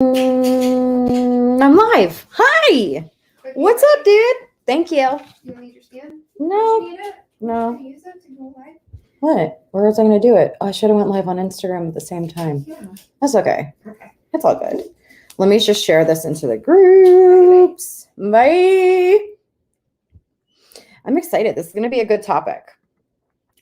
I'm live. Hi. What's up, dude? Thank you. You need your stand? No. You need it? No. Can you use it to go live? What? Where was I going to do it? Oh, I should have went live on Instagram at the same time. Yeah. That's okay. Okay. It's all good. Let me just share this into the groups. Bye. I'm excited. This is going to be a good topic.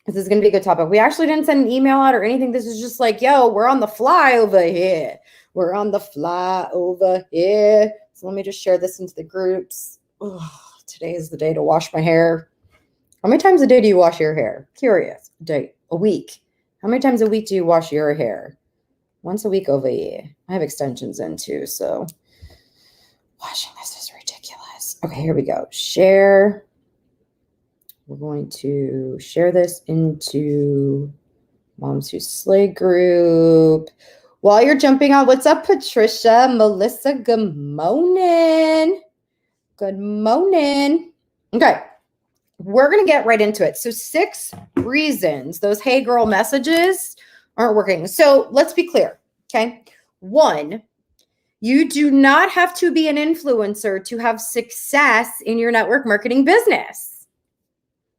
We actually didn't send an email out or anything. This is just like, yo, we're on the fly over here. We're on the fly over here. So let me just share this into the groups. Oh, today is the day to wash my hair. How many times a day do you wash your hair? Curious. A week. How many times a week do you wash your hair? Once a week over here. I have extensions in too, so washing this is ridiculous. Okay, here we go. Share. We're going to share this into Moms Who Slay group. While you're jumping on, what's up, Patricia? Melissa, good morning. Good morning. Okay, we're going to get right into it. So 6 reasons those hey girl messages aren't working. So let's be clear, okay? 1, you do not have to be an influencer to have success in your network marketing business.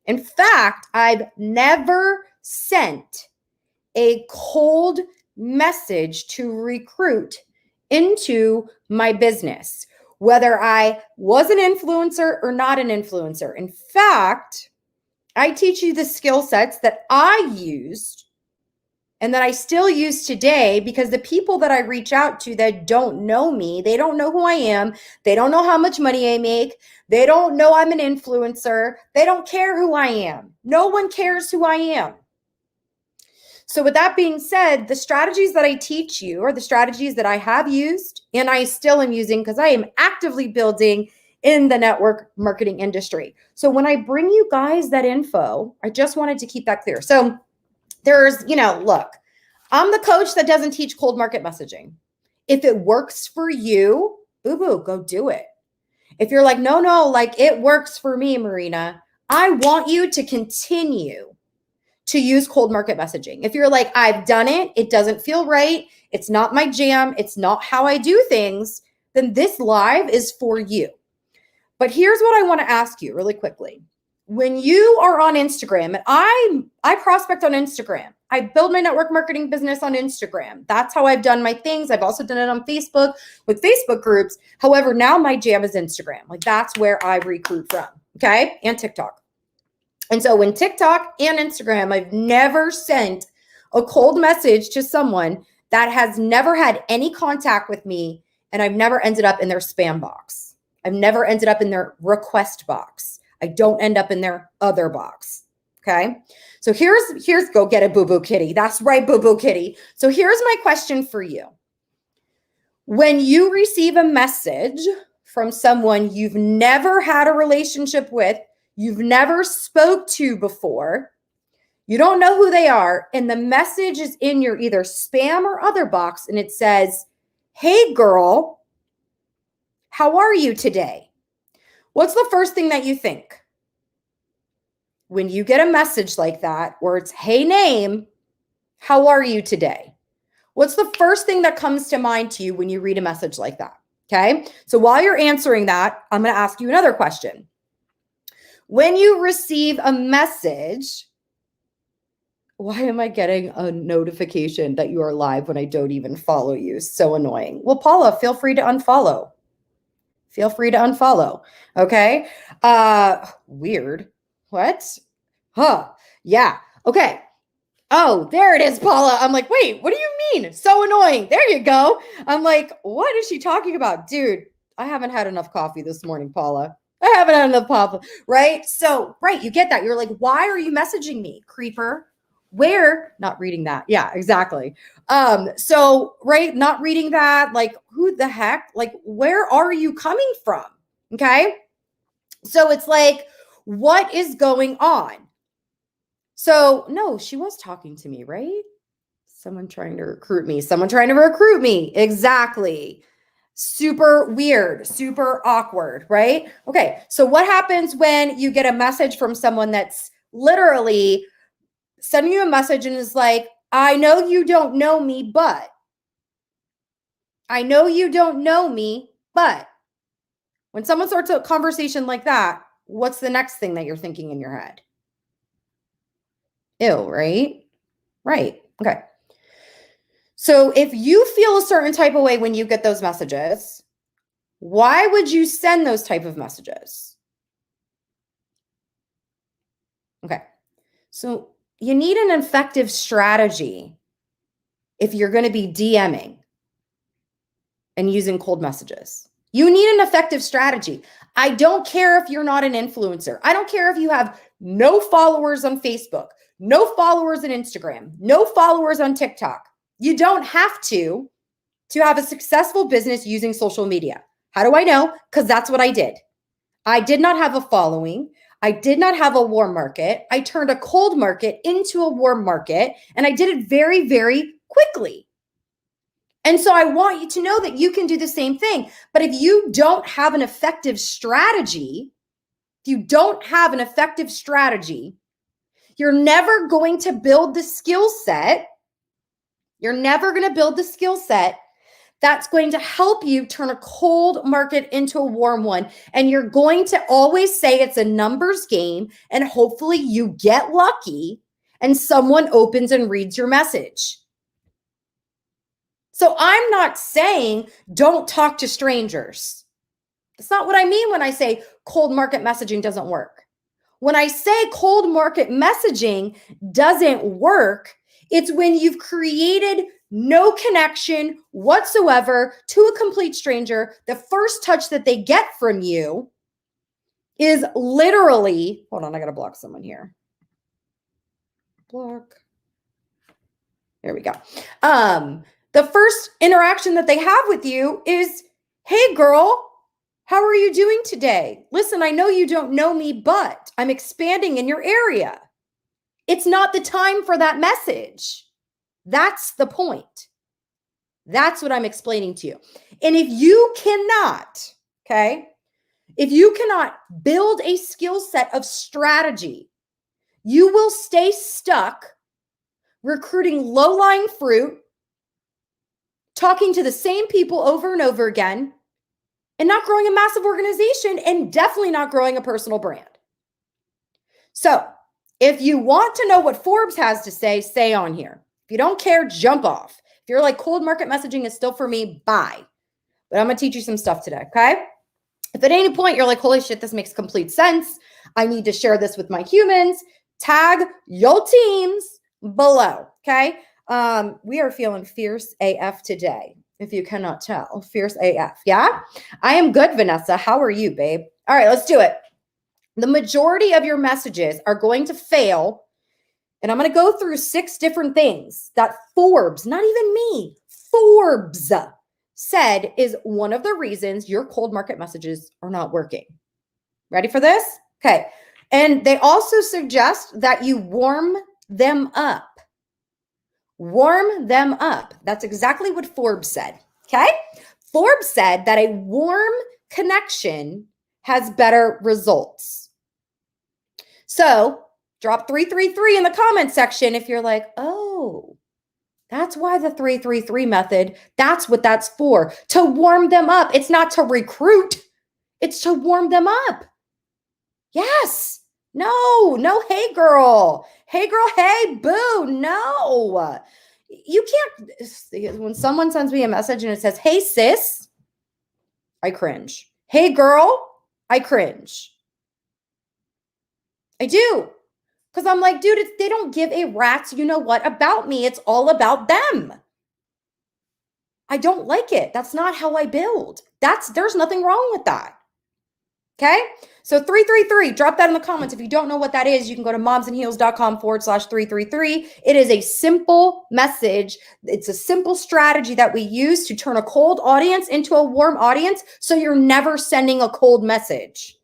In fact, I've never sent a cold message to recruit into my business, whether I was an influencer or not an influencer. In fact, I teach you the skill sets that I used and that I still use today, because the people that I reach out to that don't know me, they don't know who I am. They don't know how much money I make. They don't know I'm an influencer. They don't care who I am. No one cares who I am. So with that being said, the strategies that I teach you are the strategies that I have used and I still am using, because I am actively building in the network marketing industry. So when I bring you guys that info, I just wanted to keep that clear. So there's, look, I'm the coach that doesn't teach cold market messaging. If it works for you, boo-boo, go do it. If you're like, no, like it works for me, Marina, I want you to continue to use cold market messaging. If you're like, I've done it, it doesn't feel right, it's not my jam, it's not how I do things, then this live is for you. But here's what I want to ask you really quickly. When you are on Instagram, and I prospect on Instagram, I build my network marketing business on Instagram. That's how I've done my things. I've also done it on Facebook with Facebook groups. However, now my jam is Instagram. Like that's where I recruit from, okay? And TikTok. And so when TikTok and Instagram, I've never sent a cold message to someone that has never had any contact with me, and I've never ended up in their spam box. I've never ended up in their request box. I don't end up in their other box. Okay. So here's go get it, boo-boo kitty. That's right, boo-boo kitty. So here's my question for you. When you receive a message from someone you've never had a relationship with, you've never spoke to before, you don't know who they are, and the message is in your either spam or other box, and it says, hey girl, how are you today? What's the first thing that you think? When you get a message like that, where it's, hey name, how are you today? What's the first thing that comes to mind to you when you read a message like that? Okay. So while you're answering that, I'm going to ask you another question. When you receive a message, why am I getting a notification that you are live when I don't even follow you? So annoying. Well, Paula, feel free to unfollow. Feel free to unfollow. Okay. Weird. What? Huh. Yeah. Okay. Oh, there it is, Paula. I'm like, wait, what do you mean? So annoying. There you go. I'm like, what is she talking about? Dude, I haven't had enough coffee this morning, Paula. I haven't had enough coffee, right? So, right, you get that. You're like, why are you messaging me, creeper? Where? Not reading that. Yeah, exactly. So, right, not reading that. Like, who the heck? Like, where are you coming from? Okay. So it's like, what is going on? So, no, she was talking to me, right? Someone trying to recruit me. Exactly. Super weird, super awkward, right? Okay. So what happens when you get a message from someone that's literally sending you a message and is like, I know you don't know me, but I know you don't know me, but when someone starts a conversation like that, what's the next thing that you're thinking in your head? Ew, right? Right. Okay. So if you feel a certain type of way when you get those messages, why would you send those type of messages? Okay. So you need an effective strategy if you're going to be DMing and using cold messages. You need an effective strategy. I don't care if you're not an influencer. I don't care if you have no followers on Facebook, no followers on Instagram, no followers on TikTok. You don't have to have a successful business using social media. How do I know? Because that's what I did. I did not have a following. I did not have a warm market. I turned a cold market into a warm market, and I did it very, very quickly. And so I want you to know that you can do the same thing. But if you don't have an effective strategy, you're never going to build the skill set. You're never going to build the skill set that's going to help you turn a cold market into a warm one. And you're going to always say it's a numbers game, and hopefully you get lucky and someone opens and reads your message. So I'm not saying don't talk to strangers. That's not what I mean when I say cold market messaging doesn't work. When I say cold market messaging doesn't work, it's when you've created no connection whatsoever to a complete stranger. The first touch that they get from you is literally, hold on, I got to block someone here. Block. There we go. The first interaction that they have with you is, hey girl, how are you doing today? Listen, I know you don't know me, but I'm expanding in your area. It's not the time for that message. That's the point. That's what I'm explaining to you. And if you cannot, if you cannot build a skill set of strategy, you will stay stuck recruiting low-lying fruit, talking to the same people over and over again, and not growing a massive organization, and definitely not growing a personal brand. So if you want to know what Forbes has to say, stay on here. If you don't care, jump off. If you're like, cold market messaging is still for me, bye. But I'm going to teach you some stuff today, okay? If at any point you're like, holy shit, this makes complete sense, I need to share this with my humans, tag your teams below, okay? We are feeling fierce AF today, if you cannot tell. Fierce AF, yeah? I am good, Vanessa. How are you, babe? All right, let's do it. The majority of your messages are going to fail. And I'm going to go through 6 different things that Forbes, not even me, Forbes said is one of the reasons your cold market messages are not working. Ready for this? Okay. And they also suggest that you warm them up. Warm them up. That's exactly what Forbes said. Okay. Forbes said that a warm connection has better results. So drop 333 in the comment section if you're like, oh, that's why the 333 method, that's what that's for, to warm them up. It's not to recruit. It's to warm them up. Yes. No, hey girl, hey boo, no. You can't, when someone sends me a message and it says, hey sis, I cringe. Hey girl, I cringe. I do. Because I'm like, dude, they don't give a rat's you know what about me. It's all about them. I don't like it. That's not how I build. There's nothing wrong with that. Okay. So 333, drop that in the comments. If you don't know what that is, you can go to momsandheels.com/333. It is a simple message. It's a simple strategy that we use to turn a cold audience into a warm audience. So you're never sending a cold message.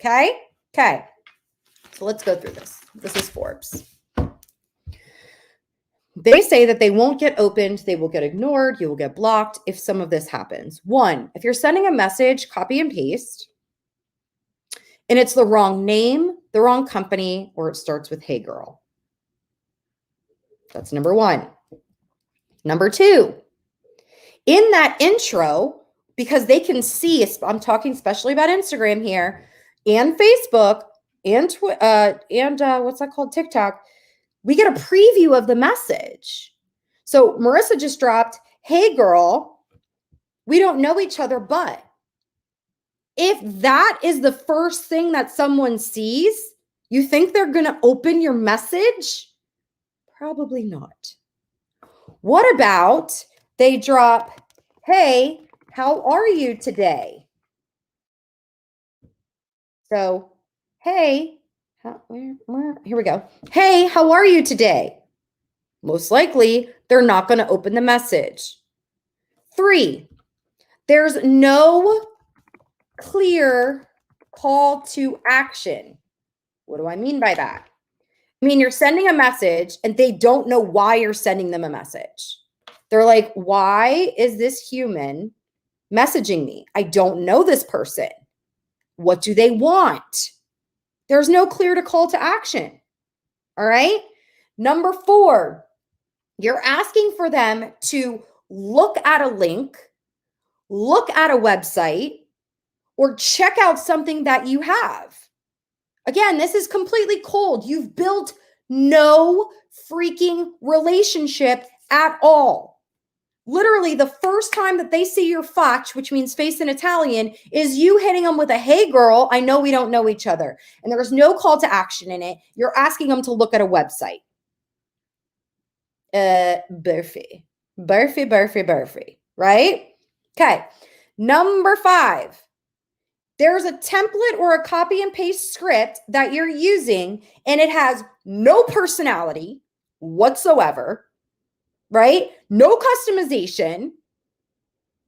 Okay. Okay. So let's go through this. This is Forbes. They say that they won't get opened. They will get ignored. You will get blocked if some of this happens. 1, if you're sending a message, copy and paste, and it's the wrong name, the wrong company, or it starts with, hey girl. That's number 1. Number 2, In that intro, because they can see, I'm talking especially about Instagram here and Facebook and what's that called? TikTok. We get a preview of the message. So Marissa just dropped, "Hey girl, we don't know each other, but," if that is the first thing that someone sees, you think they're going to open your message? Probably not. What about they drop, "Hey, how are you today?" So, hey, here we go. "Hey, how are you today?" Most likely, they're not going to open the message. 3, there's no clear call to action. What do I mean by that? I mean, you're sending a message and they don't know why you're sending them a message. They're like, "Why is this human messaging me? I don't know this person. What do they want?" There's no clear to call to action. All right. Number 4, you're asking for them to look at a link, look at a website, or check out something that you have. Again, this is completely cold. You've built no freaking relationship at all. Literally, the first time that they see your faccia, which means face in Italian, is you hitting them with a, "Hey girl, I know we don't know each other." And there's no call to action in it. You're asking them to look at a website. Burfy, right? Okay. Number 5, there's a template or a copy and paste script that you're using and it has no personality whatsoever, right? No customization.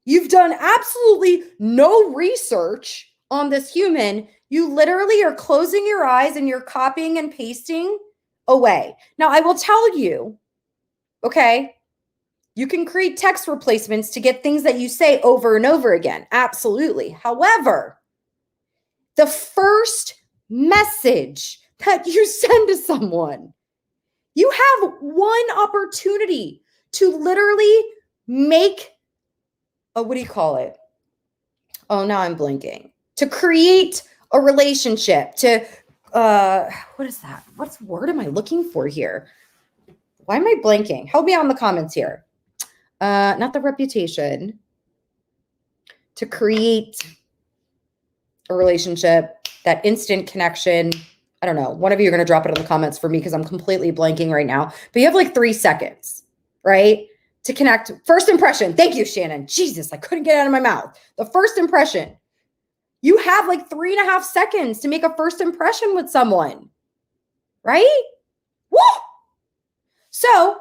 You've done absolutely no research on this human. You literally are closing your eyes and you're copying and pasting away. Now, I will tell you, okay, you can create text replacements to get things that you say over and over again. Absolutely. However, the first message that you send to someone, you have one opportunity to literally make what do you call it? Oh, now I'm blinking. To create a relationship, to, what is that? What word am I looking for here? Why am I blanking? Help me out in the comments here. Not the reputation. To create a relationship, that instant connection. I don't know. One of you are going to drop it in the comments for me because I'm completely blanking right now. But you have like 3 seconds, right? To connect. First impression. Thank you, Shannon. Jesus, I couldn't get it out of my mouth. The first impression. You have like 3.5 seconds to make a first impression with someone, right? Woo! So,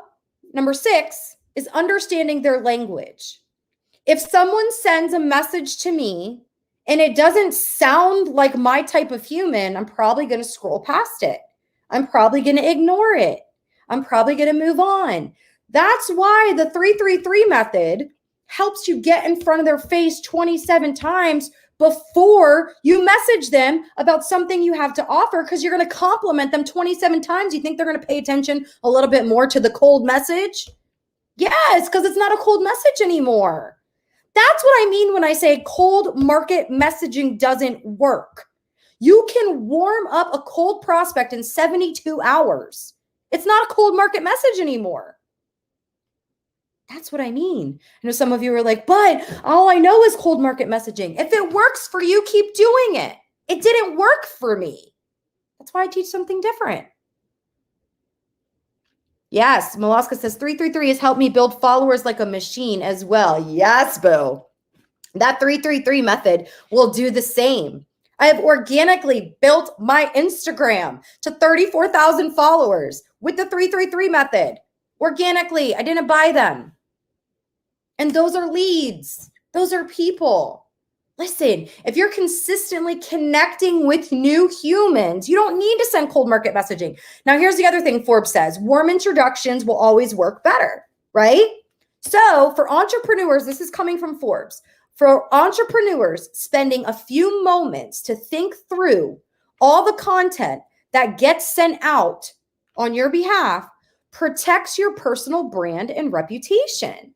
number 6 is understanding their language. If someone sends a message to me and it doesn't sound like my type of human, I'm probably going to scroll past it. I'm probably going to ignore it. I'm probably going to move on. That's why the 333 method helps you get in front of their face 27 times before you message them about something you have to offer, because you're going to compliment them 27 times. You think they're going to pay attention a little bit more to the cold message? Yes, because it's not a cold message anymore. That's what I mean when I say cold market messaging doesn't work. You can warm up a cold prospect in 72 hours. It's not a cold market message anymore. That's what I mean. I know some of you are like, "But all I know is cold market messaging." If it works for you, keep doing it. It didn't work for me. That's why I teach something different. Yes, Malaska says 333 has helped me build followers like a machine as well. Yes, boo. That 333 method will do the same. I have organically built my Instagram to 34,000 followers with the 333 method. Organically, I didn't buy them. And those are leads. Those are people. Listen, if you're consistently connecting with new humans, you don't need to send cold market messaging. Now, here's the other thing Forbes says: warm introductions will always work better, right? So for entrepreneurs, this is coming from Forbes. For entrepreneurs, spending a few moments to think through all the content that gets sent out on your behalf protects your personal brand and reputation.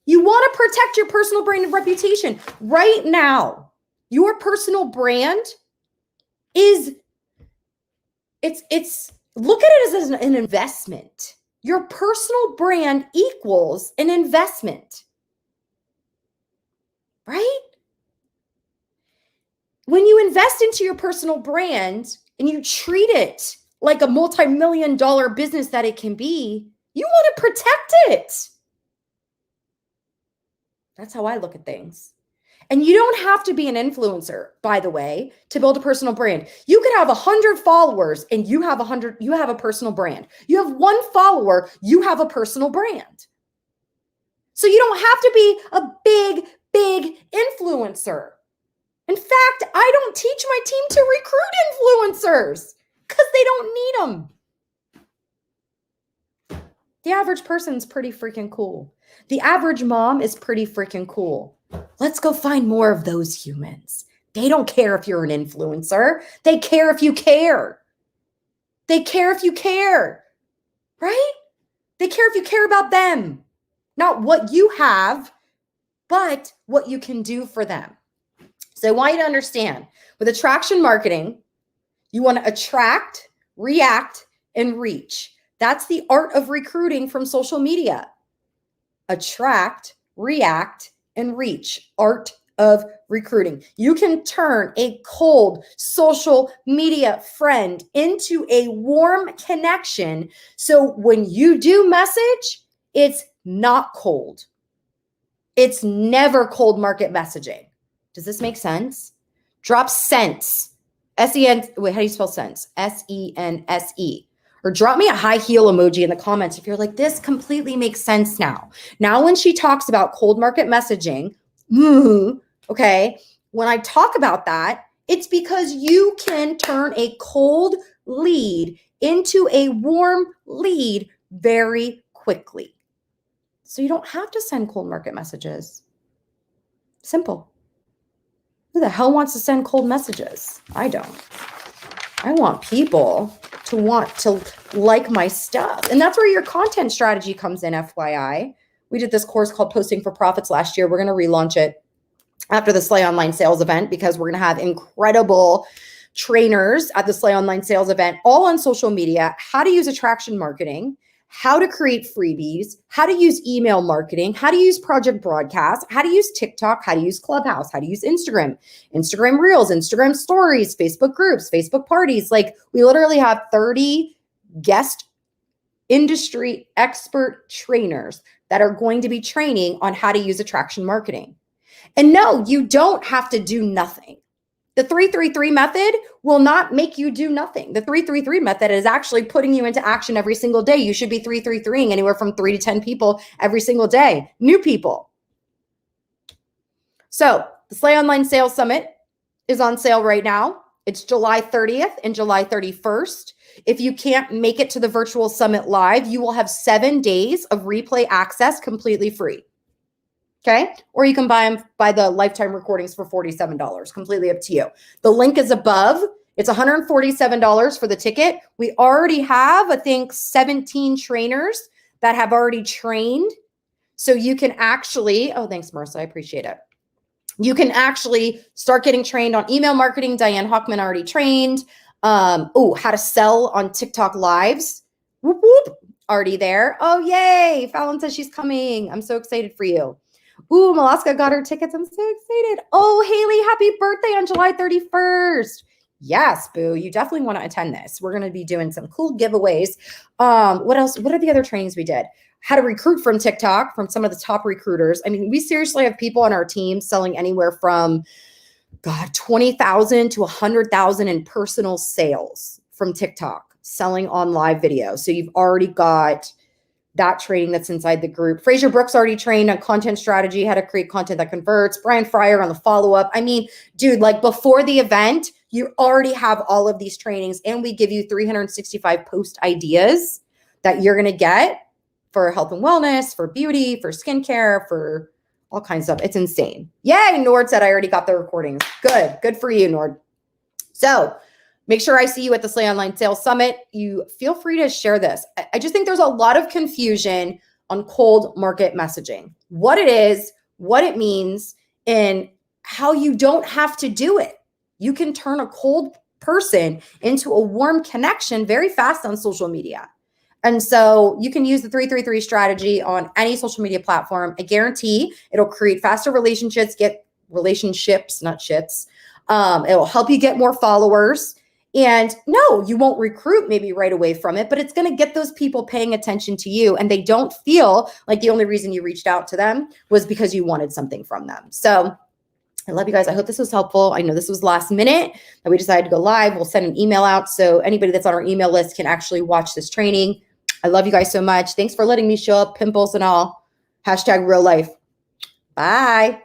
You want to protect your personal brand and reputation. Right now, your personal brand is, it's look at it as an investment. Your personal brand equals an investment, right? When you invest into your personal brand and you treat it like a multi-million-dollar business that it can be, you want to protect it. That's how I look at things. And you don't have to be an influencer, by the way, to build a personal brand. You could have 100 followers and you have a personal brand. You have 1 follower, you have a personal brand. So you don't have to be a big influencer. In fact, I don't teach my team to recruit influencers because they don't need them. The average person's pretty freaking cool. The average mom is pretty freaking cool. Let's go find more of those humans. They don't care if you're an influencer. They care if you care. They care if you care, right? They care if you care about them. Not what you have, but what you can do for them. So I want you to understand, with attraction marketing, you want to attract, react, and reach. That's the art of recruiting from social media. Attract, react, and reach. Art of recruiting. You can turn a cold social media friend into a warm connection. So when you do message, it's not cold. It's never cold market messaging. Does this make sense? Drop sense. S-E-N, wait, how do you spell sense? S-E-N-S-E. Or drop me a high heel emoji in the comments if you're like, this completely makes sense now. Now, when she talks about cold market messaging, okay, when I talk about that, it's because you can turn a cold lead into a warm lead very quickly. So you don't have to send cold market messages. Simple. Who the hell wants to send cold messages? I don't. I want people to want to like my stuff. And that's where your content strategy comes in, FYI. We did this course called Posting for Profits last year. We're going to relaunch it after the Slay Online Sales event because we're going to have incredible trainers at the Slay Online Sales event, all on social media, how to use attraction marketing, how to create freebies, how to use email marketing, how to use project broadcast, how to use TikTok, how to use Clubhouse, how to use Instagram, Instagram Reels, Instagram Stories, Facebook groups, Facebook parties. Like, we literally have 30 guest industry expert trainers that are going to be training on how to use attraction marketing. And no, you don't have to do nothing. The 333 method will not make you do nothing. The 333 method is actually putting you into action every single day. You should be 333ing anywhere from 3 to 10 people every single day, new people. So the Slay Online Sales Summit is on sale right now. It's July 30th and July 31st. If you can't make it to the virtual summit live, you will have 7 days of replay access completely free. Okay. Or you can buy the lifetime recordings for $47, completely up to you. The link is above. It's $147 for the ticket. We already have, I think, 17 trainers that have already trained. So you can actually, oh, thanks, Marissa. I appreciate it. You can actually start getting trained on email marketing. Diane Hockman already trained. How to sell on TikTok lives. Whoop, whoop. Already there. Oh, yay. Fallon says she's coming. I'm so excited for you. Ooh, Malaska got her tickets. I'm so excited. Oh, Haley, happy birthday on July 31st. Yes, boo. You definitely want to attend this. We're going to be doing some cool giveaways. What else? What are the other trainings we did? How to recruit from TikTok from some of the top recruiters. I mean, we seriously have people on our team selling anywhere from, God, 20,000 to 100,000 in personal sales from TikTok, selling on live video. So you've already got that training that's inside the group. Fraser Brooks already trained on content strategy, how to create content that converts. Brian Fryer on the follow-up. I mean, dude, like before the event, you already have all of these trainings, and we give you 365 post ideas that you're going to get for health and wellness, for beauty, for skincare, for all kinds of stuff. It's insane. Yay, Nord said I already got the recordings. Good for you, Nord. So make sure I see you at the Slay Online Sales Summit. You feel free to share this. I just think there's a lot of confusion on cold market messaging. what it is, what it means, and how you don't have to do it. You can turn a cold person into a warm connection very fast on social media. And so you can use the 333 strategy on any social media platform. I guarantee it'll create faster relationships, not shits. It'll help you get more followers. And no, you won't recruit maybe right away from it, but it's going to get those people paying attention to you. And they don't feel like the only reason you reached out to them was because you wanted something from them. So I love you guys. I hope this was helpful. I know this was last minute that we decided to go live. We'll send an email out so anybody that's on our email list can actually watch this training. I love you guys so much. Thanks for letting me show up, pimples and all. #real life. Bye.